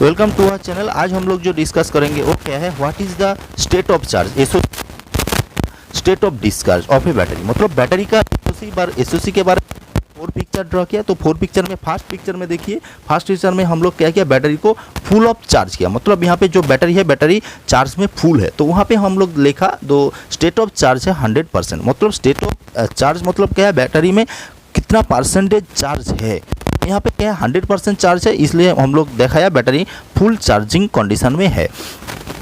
Welcome to our channel. आज हम लोग जो डिस्कस करेंगे वो क्या है, what is the state of charge, state of discharge of A battery. मतलब बैटरी का एसओसी के बारे में 4 पिक्चर ड्रॉ किया। तो 4 पिक्चर में फर्स्ट पिक्चर में देखिए, फर्स्ट पिक्चर में हम लोग क्या किया, बैटरी को फुल ऑफ चार्ज किया। मतलब यहाँ पे जो बैटरी है, बैटरी चार्ज में फुल है, तो वहाँ पे हम लोग लिखा दो स्टेट ऑफ चार्ज है 100%। मतलब स्टेट ऑफ चार्ज मतलब क्या है, बैटरी में कितना परसेंटेज चार्ज है। यहाँ पे क्या है, 100% चार्ज है, इसलिए हम लोग दिखाया बैटरी फुल चार्जिंग कंडीशन में है।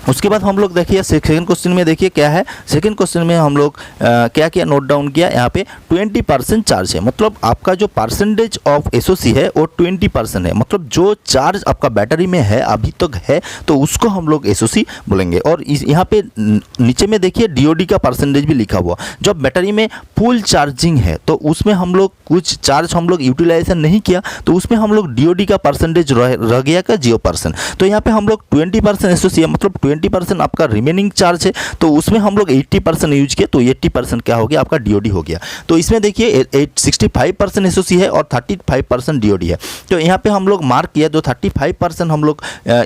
उसके बाद हम लोग देखिए सेकंड क्वेश्चन में, देखिए क्या है, सेकंड क्वेश्चन में हम लोग क्या किया, नोट डाउन किया। यहाँ पे 20% चार्ज है, मतलब आपका जो परसेंटेज ऑफ एसओसी है वो 20% है। मतलब जो चार्ज आपका बैटरी में है अभी तक है, तो उसको हम लोग एसओसी बोलेंगे। और यहाँ पे नीचे में देखिए डीओडी का परसेंटेज भी लिखा हुआ। जब बैटरी में फुल चार्जिंग है तो उसमें हम लोग कुछ चार्ज हम लोग यूटिलाइजेशन नहीं किया, तो उसमें हम लोग डीओडी का परसेंटेज रह गया का 0%। तो यहाँ पे हम लोग 20% एसओसी है, मतलब 20% आपका रिमेनिंग चार्ज है, तो उसमें हम लोग 80% यूज किए, तो 80% क्या हो गया, आपका डीओडी हो गया। तो इसमें देखिए 65% एसओसी है और 35% डीओडी है। तो यहाँ पे हम लोग मार्क किया, तो 35% हम लोग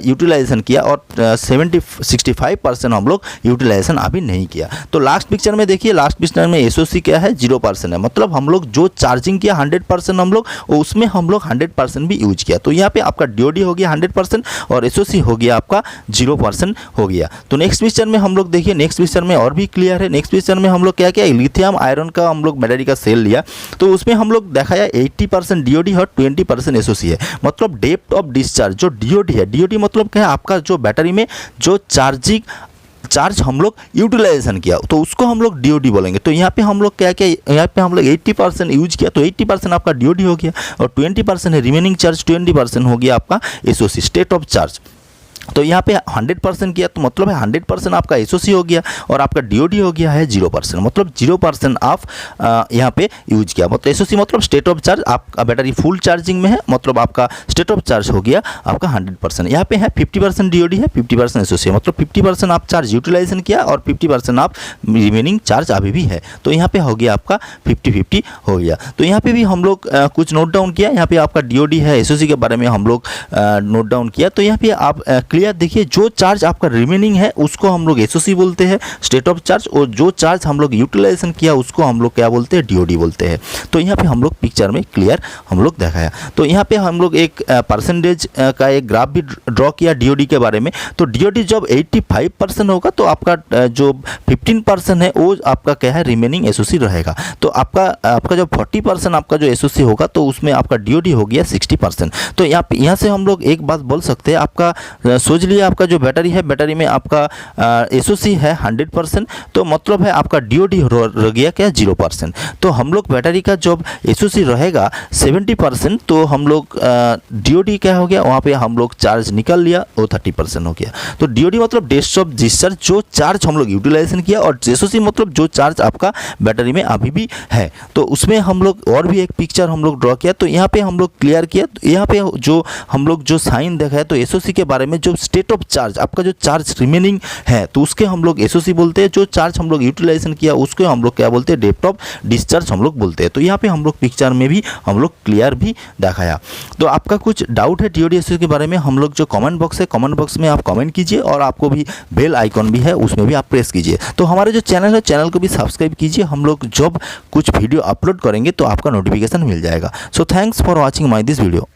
यूटिलाइजेशन किया और 65% हम लोग यूटिलाइजेशन अभी नहीं किया। तो लास्ट पिक्चर में देखिए, लास्ट पिक्चर में एसओसी क्या है, 0% है। मतलब हम लोग जो चार्जिंग किया 100% हम लोग, उसमें हम लोग 100% भी यूज किया। तो यहाँ पे आपका डीओडी हो गया 100% और एसओसी हो गया आपका 0% हो गया। तो नेक्स्ट पिक्चर में हम लोग देखिए, नेक्स्ट पिक्चर में और भी क्लियर है। नेक्स्ट पिक्चर में हम लोग क्या किया, लिथियम आयरन का हम लोग बैटरी का सेल लिया, तो उसमें हम लोग दिखाया 80% डीओडी और 20% एसओसी है। मतलब डेप्थ ऑफ डिस्चार्ज जो डीओडी है, डीओडी मतलब क्या है, आपका जो बैटरी में जो चार्ज हम लोग यूटिलाइजेशन किया, तो उसको हम लोग डीओडी बोलेंगे। तो यहाँ पे हम लोग क्या किया, यहाँ पे हम लोग 80% यूज किया, तो 80% आपका डीओडी हो गया और 20% है रिमेनिंग चार्ज, 20% हो गया आपका एसओसी, स्टेट ऑफ चार्ज। तो यहाँ पे 100% किया, तो मतलब है 100% आपका एसओसी हो गया और आपका डीओडी हो गया है 0%। मतलब 0% आप यहाँ पे यूज किया। मतलब एसओसी मतलब स्टेट ऑफ चार्ज, आपका बैटरी फुल चार्जिंग में है, मतलब आपका स्टेट ऑफ चार्ज हो गया आपका 100%। यहाँ पे है 50% डीओडी है, 50% एसओसी है। मतलब 50% आप चार्ज यूटिलाइजेशन किया और 50% आप रिमेनिंग चार्ज अभी भी है, तो यहाँ पे हो गया आपका 50-50 हो गया। तो यहाँ पे भी हम लोग कुछ नोट डाउन किया। यहाँ पे आपका डीओडी है, एसओसी के बारे में हम लोग नोट डाउन किया। तो यहाँ पे आप क्लियर देखिए, जो चार्ज आपका रिमेनिंग है उसको हम लोग एसओसी बोलते हैं, स्टेट ऑफ चार्ज, और जो चार्ज हम लोग यूटिलाइजेशन किया उसको हम लोग क्या बोलते हैं, डीओडी बोलते हैं। तो यहाँ पे हम लोग पिक्चर में क्लियर हम लोग दिखाया। तो यहाँ पे हम लोग एक परसेंटेज का एक ग्राफ भी ड्रॉ किया डीओडी के बारे में। तो डीओडी जब 85% होगा तो आपका जो 15% है वो आपका क्या है, रिमेनिंग एसओसी रहेगा। तो आपका जो 40% आपका जो एसओसी होगा, तो उसमें आपका डीओडी हो गया 60%। तो यहाँ से हम लोग एक बात बोल सकते हैं, आपका सोच लिया आपका जो बैटरी है, बैटरी में आपका एसओसी है 100%, तो मतलब है आपका डीओडी रह गया क्या, 0%। तो हम लोग बैटरी का जब एसओसी रहेगा 70%, तो हम लोग डीओडी क्या हो गया, वहाँ पे हम लोग चार्ज निकाल लिया, वो 30% हो गया। तो डीओडी मतलब डेस्ट ऑफ डिस्चार्ज, जो चार्ज हम लोग यूटिलाइजेशन किया, और एसओसी मतलब जो चार्ज आपका बैटरी में अभी भी है। तो उसमें हम लोग और भी एक पिक्चर हम लोग ड्रॉ किया। तो यहाँ पे हम लोग क्लियर किया, तो यहाँ पे जो हम लोग जो साइन देखा है, तो एसओसी के बारे में जो स्टेट ऑफ चार्ज, आपका जो चार्ज रिमेनिंग है, तो उसके हम लोग एसओसी बोलते हैं। जो चार्ज हम लोग यूटिलाइजेशन किया उसको हम लोग क्या बोलते हैं, डेप्थ ऑफ डिस्चार्ज हम लोग बोलते हैं। तो यहाँ पे हम लोग पिक्चर में भी हम लोग क्लियर भी दिखाया। तो आपका कुछ डाउट है डीओडी एसओसी के बारे में, हम लोग जो कमेंट बॉक्स है, कमेंट बॉक्स में आप कमेंट कीजिए, और आपको भी बेल आइकॉन भी है, उसमें भी आप प्रेस कीजिए। तो हमारे जो चैनल है, चैनल को भी सब्सक्राइब कीजिए। हम लोग जब कुछ वीडियो अपलोड करेंगे तो आपका नोटिफिकेशन मिल जाएगा। So thanks for watching my this video.